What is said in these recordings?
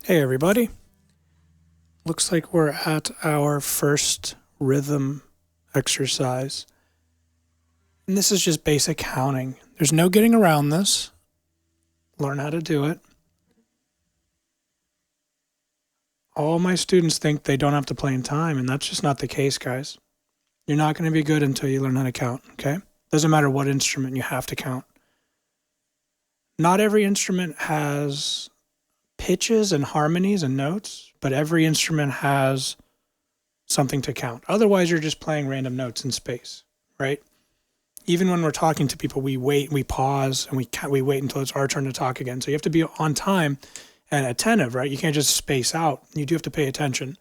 Hey everybody. Looks like we're at our first rhythm exercise. And this is just basic counting. There's no getting around this. Learn how to do it. All my students think they don't have to play in time, and that's just not the case, guys. You're not going to be good until you learn how to count, okay? Doesn't matter what instrument you have to count. Not every instrument has pitches and harmonies and notes, but every instrument has something to count. Otherwise, you're just playing random notes in space, right? Even when we're talking to people, we wait, we pause, and we wait until it's our turn to talk again. So you have to be on time and attentive, right? You can't just space out. You do have to pay attention.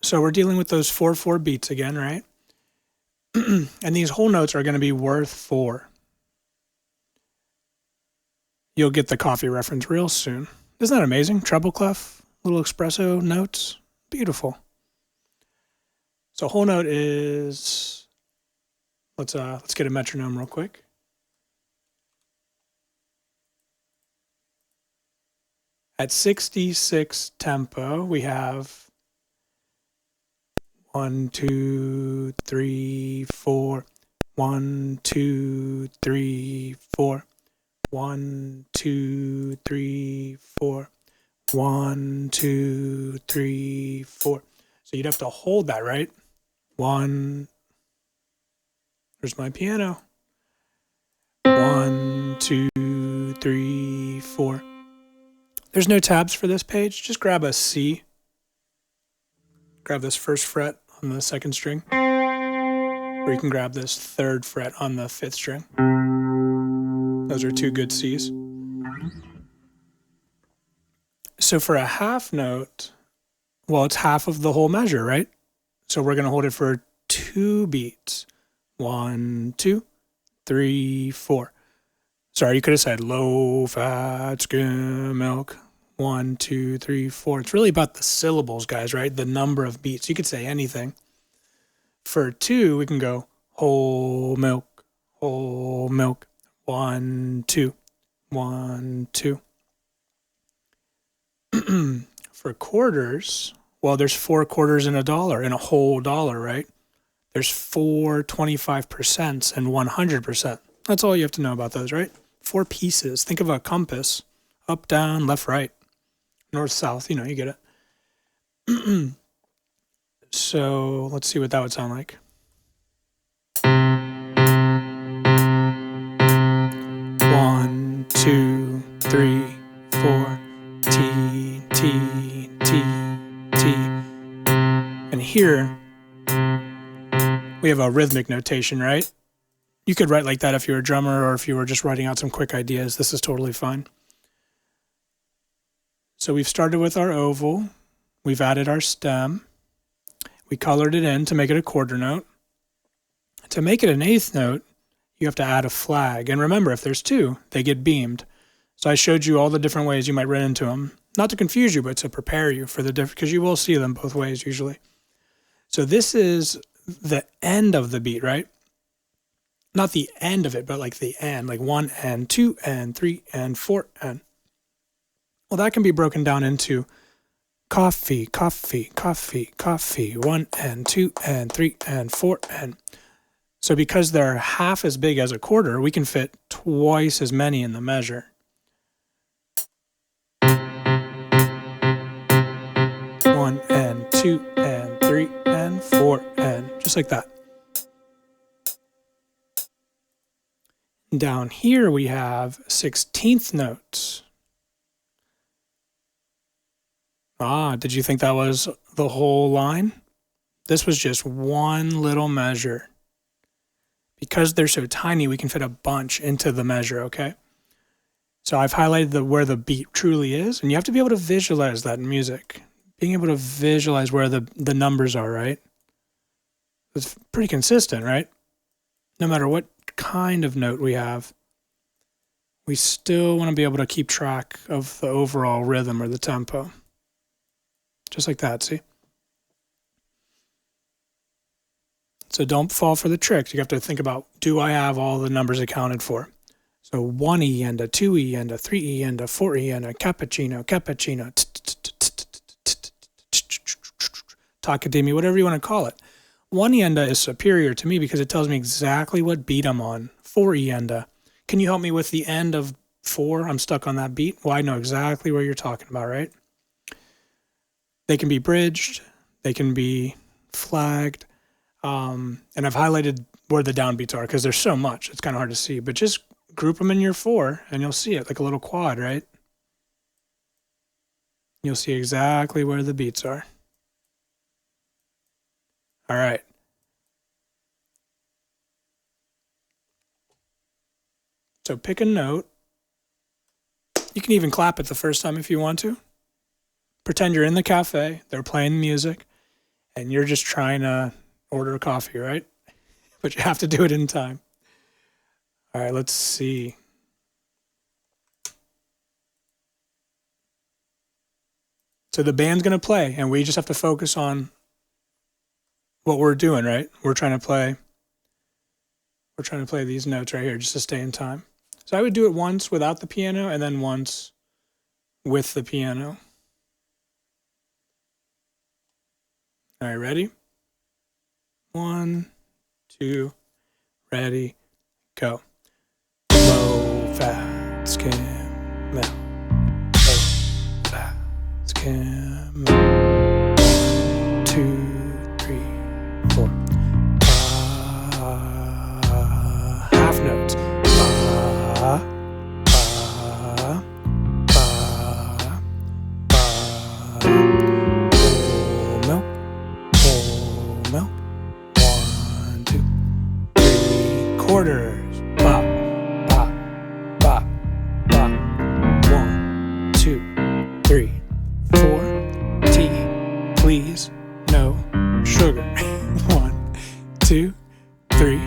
So we're dealing with those 4/4 beats again, right? And these whole notes are going to be worth 4. You'll get the coffee reference real soon. Isn't that amazing? Treble clef, little espresso notes. Beautiful. So whole note is, let's get a metronome real quick. At 66 tempo, we have 1, 2, 3, 4. 1, 2, 3, 4. 1, 2, 3, 4. 1, 2, 3, 4. So you'd have to hold that, right? 1. There's my piano. 1, 2, 3, 4. There's no tabs for this page. Just grab a C. Grab this first fret on the second string. Or you can grab this third fret on the fifth string. Those are 2 good Cs. So for a half note, well, it's half of the whole measure, right? So we're going to hold it for 2 beats. 1, 2, 3, 4. Sorry, you could have said low-fat skim milk. 1, 2, 3, 4. It's really about the syllables, guys, right? The number of beats. You could say anything. For 2, we can go whole milk, 1, 2, 1, 2. For quarters, well, there's 4 quarters in a dollar, in a whole dollar, right? There's 4 25% and 100%. That's all you have to know about those, right? 4 pieces. Think of a compass. Up, down, left, right. North, south, you get it. So let's see what that would sound like. 1, 2, 3, 4. T, T, T, T. And here we have a rhythmic notation, right? You could write like that if you're a drummer or if you were just writing out some quick ideas. This is totally fine. So we've started with our oval. We've added our stem. We colored it in to make it a quarter note. To make it an eighth note, you have to add a flag. And remember, if there's 2, they get beamed. So I showed you all the different ways you might run into them. Not to confuse you, but to prepare you for the different, because you will see them both ways usually. So this is the end of the beat, right? Not the end of it, but like the end, like 1 and 2 and 3 and 4 and. Well, that can be broken down into coffee, coffee, coffee, coffee, 1 and 2 and 3 and 4 and. So because they're half as big as a quarter, we can fit twice as many in the measure. 1 and 2 and 3 and 4 and just like that. Down here we have 16th notes. Did you think that was the whole line? This was just one little measure. Because they're so tiny, we can fit a bunch into the measure, okay? So I've highlighted where the beat truly is, and you have to be able to visualize that in music. Being able to visualize where the numbers are, right? It's pretty consistent, right? No matter what kind of note we have, we still want to be able to keep track of the overall rhythm or the tempo. Just like that, see? So don't fall for the tricks. You have to think about, do I have all the numbers accounted for? So 1E and a 2E and a 3E and a 4E and a cappuccino, cappuccino, takadimi, whatever you want to call it. 1E enda is superior to me because it tells me exactly what beat I'm on. 4E enda. Can you help me with the end of 4? I'm stuck on that beat. Well, I know exactly where you're talking about, right? They can be bridged. They can be flagged. And I've highlighted where the downbeats are because there's so much. It's kind of hard to see. But just group them in your 4 and you'll see it like a little quad, right? You'll see exactly where the beats are. All right. So pick a note. You can even clap it the first time if you want to. Pretend you're in the cafe, they're playing music, and you're just trying to order a coffee, right? But you have to do it in time. All right, let's see. So the band's going to play, and we just have to focus on what we're doing, right? We're trying to play these notes right here just to stay in time. So I would do it once without the piano and then once with the piano. All right, ready? 1, 2, ready, go. Low fat skim milk. Low fat skim milk. 1, 2, 3, 4. Half notes. Quarters. Bop, bop, bop, bop. 1, 2, 3, 4. Tea, please, no sugar. 1, 2, 3.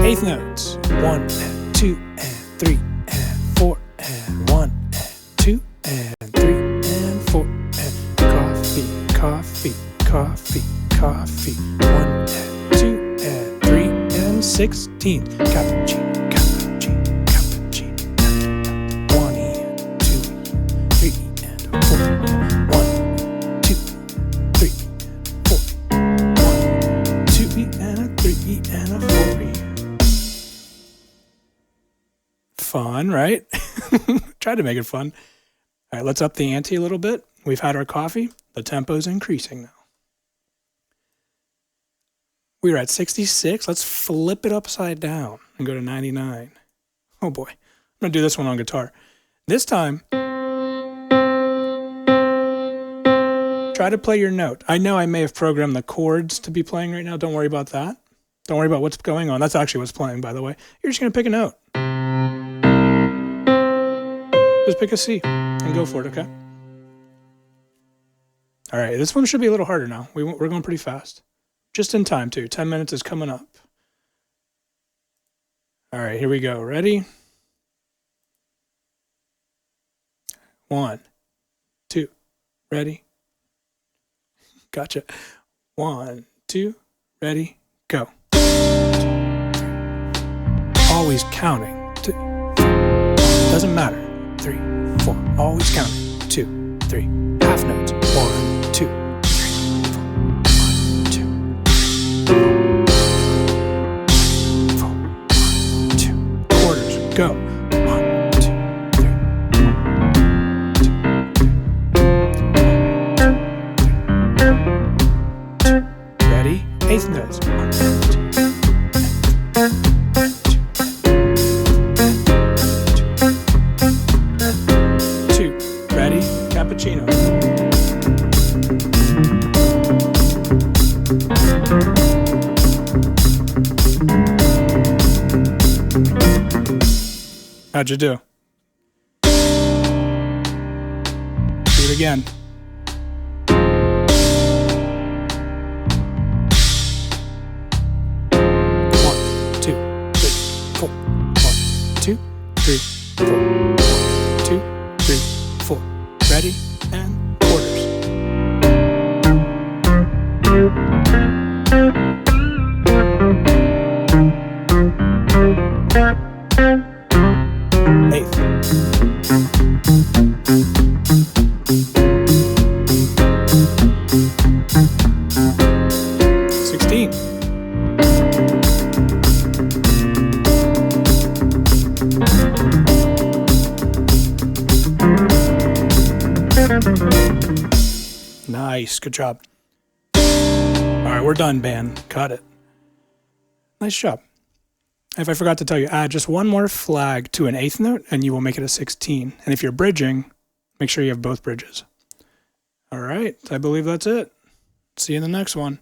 Eighth notes. 1 and 2 and 3 and 4 and 1 and 2 and 3 and 4 and coffee, coffee, coffee, coffee. 1 and 2 and 3 and 16. Cappuccino, cappuccino, cappuccino. 1 and 2 and 3 and 4 and 1, 2, 3, 4. 1, 2 and a 3 and a 4. Fun, right? Try to make it fun. All right, let's up the ante a little bit. We've had our coffee. The tempo's increasing now. We were at 66. Let's flip it upside down and go to 99. Oh boy. I'm going to do this one on guitar. This time, try to play your note. I know I may have programmed the chords to be playing right now. Don't worry about that. Don't worry about what's going on. That's actually what's playing, by the way. You're just going to pick a note. Just pick a C and go for it, okay? All right, this one should be a little harder now. We're going pretty fast. Just in time, too. 10 minutes is coming up. All right, here we go. Ready? 1, 2, ready? Gotcha. 1, 2, ready, go. Always counting. 2, 4. Doesn't matter. 3, 4. Always counting. 2, 3. Half notes. 1, 2, 3, 4. 1, 2, 3, 4. 1, 2. Quarters. Go. 1, 2, 3. Ready? Eighth notes. 1, 2. Ready? Cappuccino. How'd you do? Do it again. One, 2, 3, 4. 1, 2, 3, 4. 1, 2, 3, 4. Ready? And quarters. Nice, good job. All right, we're done, band. Cut it. Nice job. If I forgot to tell you, add just one more flag to an eighth note and you will make it a 16. And if you're bridging, make sure you have both bridges. All right, I believe that's it. See you in the next one.